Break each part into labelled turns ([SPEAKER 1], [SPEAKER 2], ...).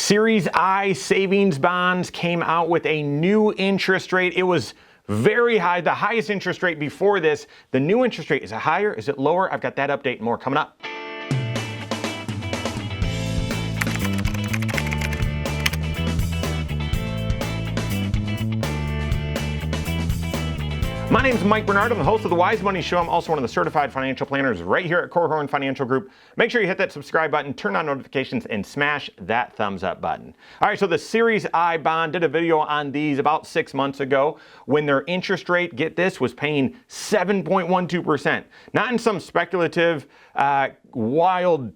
[SPEAKER 1] Series I savings bonds came out with a new interest rate. It was very high, the highest interest rate before this. The new interest rate, is it higher? Is it lower? I've got that update and more coming up. My name is Mike Bernard. I'm the host of the Wise Money Show. I'm also one of the certified financial planners right here at Korhorn Financial Group. Make sure you hit that subscribe button, turn on notifications, and smash that thumbs up button. All right, so the Series I bond, did a video on these about 6 months ago when their interest rate, get this, was paying 7.12%. Not in some speculative, wild,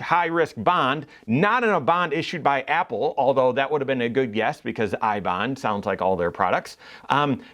[SPEAKER 1] high risk bond, not in a bond issued by Apple, although that would have been a good guess because iBond sounds like all their products.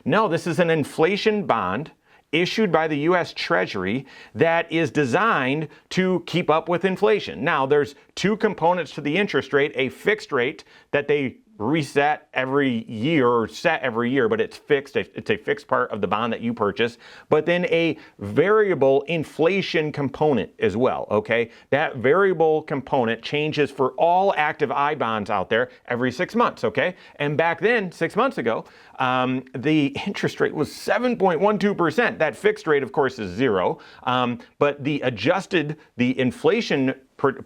[SPEAKER 1] No, this is an inflation bond issued by the U.S. Treasury that is designed to keep up with inflation. Now, there's two components to the interest rate: a fixed rate that they reset every year or set every year, but it's fixed. It's a fixed part of the bond that you purchase, but then a variable inflation component as well, okay? That variable component changes for all active I bonds out there every 6 months, okay? And back then, 6 months ago, the interest rate was 7.12%. That fixed rate, of course, is zero, but the inflation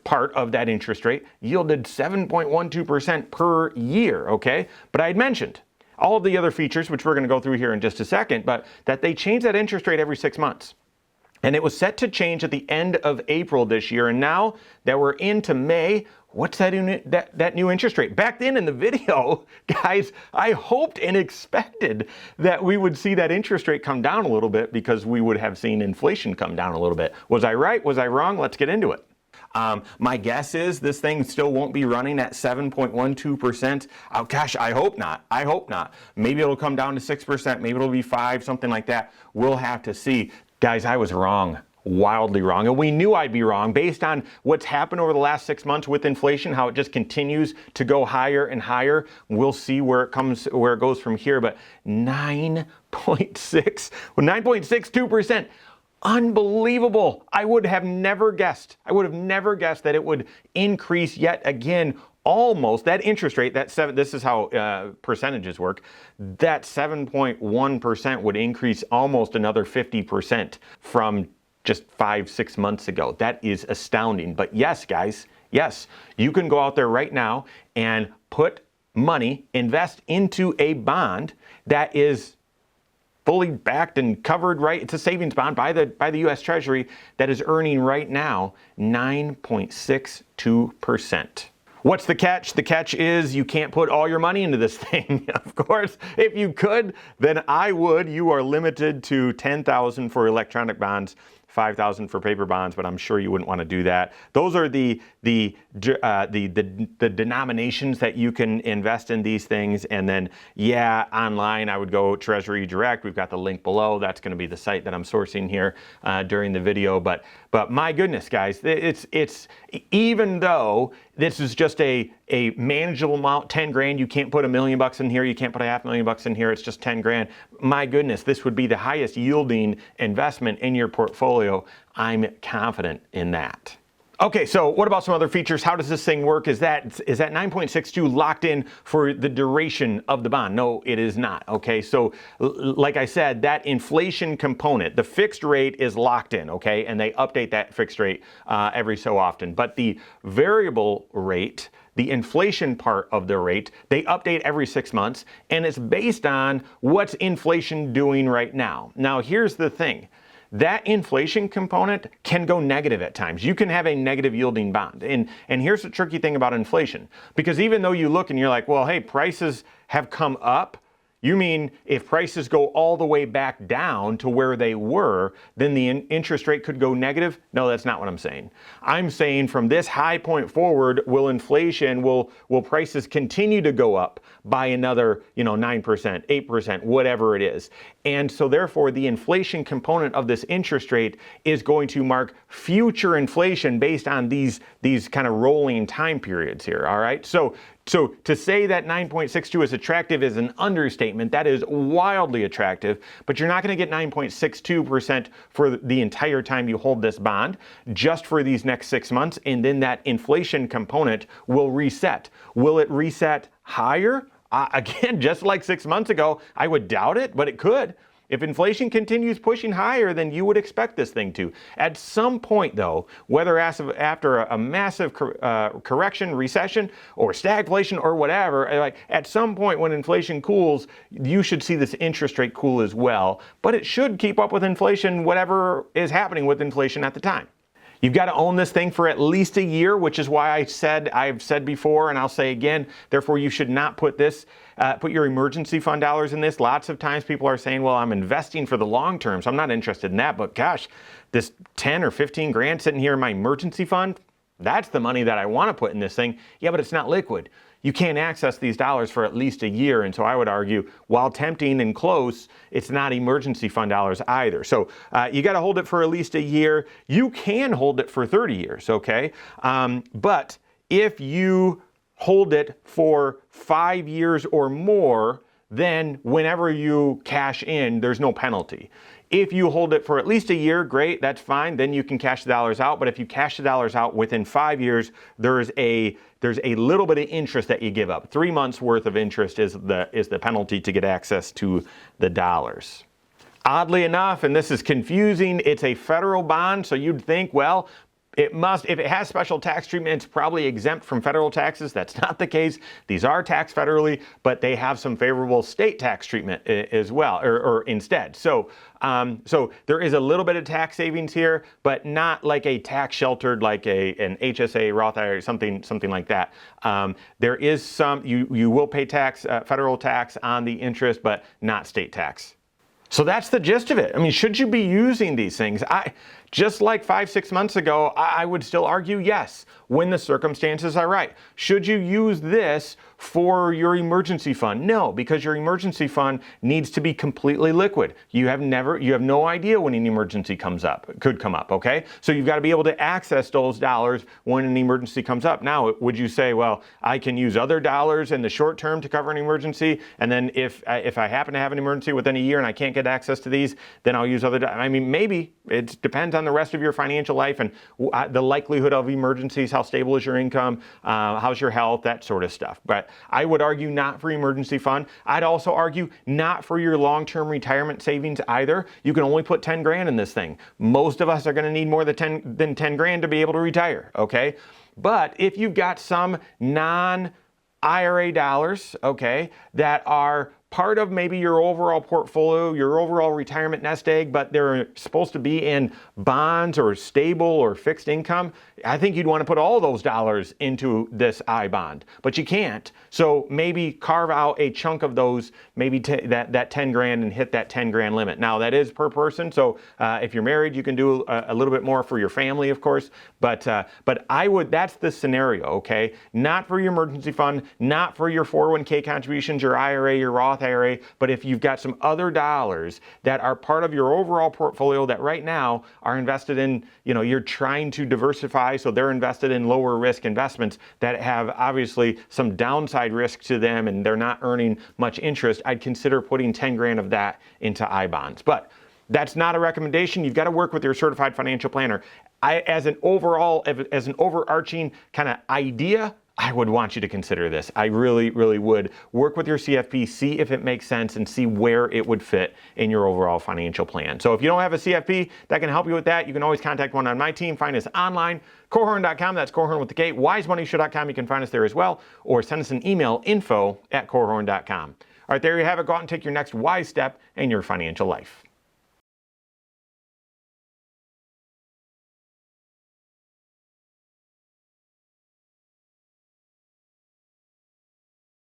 [SPEAKER 1] part of that interest rate yielded 7.12% per year, okay? But I had mentioned all of the other features, which we're going to go through here in just a second, but that they change that interest rate every 6 months. And it was set to change at the end of April this year. And now that we're into May, what's that new interest rate? Back then in the video, guys, I hoped and expected that we would see that interest rate come down a little bit because we would have seen inflation come down a little bit. Was I right? Was I wrong? Let's get into it. My guess is this thing still won't be running at 7.12%. Oh, gosh, I hope not. I hope not. Maybe it'll come down to 6%. Maybe it'll be 5%, something like that. We'll have to see. Guys, I was wrong. Wildly wrong. And we knew I'd be wrong based on what's happened over the last 6 months with inflation, how it just continues to go higher and higher. We'll see where it goes from here. But 9.62%. Unbelievable. I would have never guessed. That it would increase yet again. Almost that interest rate, this is how percentages work. That 7.1% would increase almost another 50% from just 5-6 months ago. That is astounding. But yes, guys, yes, you can go out there right now and put money, invest into a bond that is fully backed and covered, right? It's a savings bond by the U.S. Treasury that is earning right now 9.62%. What's the catch? The catch is you can't put all your money into this thing. Of course, if you could, then I would. You are limited to $10,000 for electronic bonds, $5,000 for paper bonds, but I'm sure you wouldn't want to do that. Those are the denominations that you can invest in these things. And then, yeah, online, I would go Treasury Direct. We've got the link below. That's going to be the site that I'm sourcing here during the video. But my goodness, guys, it's even though this is just a manageable amount, 10 grand, you can't put $1 million in here, you can't put $500,000 in here, it's just 10 grand. My goodness, this would be the highest yielding investment in your portfolio. I'm confident in that. Okay, so what about some other features? How does this thing work? Is that 9.62 locked in for the duration of the bond? No, it is not. Okay, so like I said, that inflation component, the fixed rate is locked in, okay, and they update that fixed rate every so often. But the variable rate, the inflation part of the rate, they update every 6 months, and it's based on what's inflation doing right now. Now, here's the thing. That inflation component can go negative at times. You can have a negative yielding bond. And here's the tricky thing about inflation. Because even though you look and you're like, well, hey, prices have come up. You mean if prices go all the way back down to where they were, then the interest rate could go negative? No, that's not what I'm saying. I'm saying from this high point forward, will prices continue to go up by another, 9%, 8%, whatever it is. And so therefore, the inflation component of this interest rate is going to mark future inflation based on these kind of rolling time periods here, all right? So So to say that 9.62 is attractive is an understatement. That is wildly attractive, but you're not going to get 9.62% for the entire time you hold this bond, just for these next 6 months, and then that inflation component will reset. Will it reset higher? Again, just like 6 months ago, I would doubt it, but it could. If inflation continues pushing higher, then you would expect this thing to. At some point, though, whether after a massive correction, recession, or stagflation, or whatever, like at some point when inflation cools, you should see this interest rate cool as well. But it should keep up with inflation, whatever is happening with inflation at the time. You've got to own this thing for at least a year, which is why I've said before, and I'll say again, therefore you should not put your emergency fund dollars in this. Lots of times people are saying, well, I'm investing for the long term, so I'm not interested in that. But gosh, this 10 or 15 grand sitting here in my emergency fund, that's the money that I want to put in this thing. Yeah, but it's not liquid. You can't access these dollars for at least a year. And so I would argue, while tempting and close, it's not emergency fund dollars either. So you got to hold it for at least a year. You can hold it for 30 years, okay? But if you hold it for 5 years or more, then whenever you cash in, there's no penalty. If you hold it for at least a year, great, that's fine. Then you can cash the dollars out. But if you cash the dollars out within 5 years, there's a little bit of interest that you give up. 3 months worth of interest is the penalty to get access to the dollars. Oddly enough, and this is confusing, it's a federal bond, so you'd think, well, it must, if it has special tax treatment, it's probably exempt from federal taxes. That's not the case. These are taxed federally, but they have some favorable state tax treatment as well, or instead. So there is a little bit of tax savings here, but not like a tax sheltered, like an HSA, Roth IRA, something like that. There is some, you will pay tax, federal tax on the interest, but not state tax. So that's the gist of it. I mean, should you be using these things? Just like 5-6 months ago, I would still argue yes, when the circumstances are right. Should you use this for your emergency fund? No, because your emergency fund needs to be completely liquid. You have no idea when an emergency could come up, okay? So you've got to be able to access those dollars when an emergency comes up. Now, would you say, well, I can use other dollars in the short term to cover an emergency, and then if I happen to have an emergency within a year and I can't get access to these, then I'll use other dollars? I mean, maybe. It depends on the rest of your financial life and the likelihood of emergencies, how stable is your income, how's your health, that sort of stuff. But I would argue not for emergency fund. I'd also argue not for your long-term retirement savings either. You can only put 10 grand in this thing. Most of us are going to need more than 10 grand to be able to retire, okay? But if you've got some non-IRA dollars, okay, that are part of maybe your overall portfolio, your overall retirement nest egg, but they're supposed to be in bonds or stable or fixed income, I think you'd want to put all those dollars into this I bond, but you can't. So maybe carve out a chunk of those, maybe that 10 grand and hit that 10 grand limit. Now that is per person. So if you're married, you can do a little bit more for your family, of course, but that's the scenario, okay? Not for your emergency fund, not for your 401k contributions, your IRA, your Roth IRA, but if you've got some other dollars that are part of your overall portfolio that right now are invested in, you're trying to diversify, so they're invested in lower risk investments that have obviously some downside risk to them and they're not earning much interest, I'd consider putting 10 grand of that into I bonds. But that's not a recommendation. You've got to work with your certified financial planner. As an overarching kind of idea, I would want you to consider this. I really, really would. Work with your CFP, see if it makes sense, and see where it would fit in your overall financial plan. So if you don't have a CFP that can help you with that, you can always contact one on my team. Find us online, Korhorn.com. That's Korhorn with the K. WiseMoneyShow.com. You can find us there as well, or send us an email, info@Korhorn.com. All right, there you have it. Go out and take your next wise step in your financial life.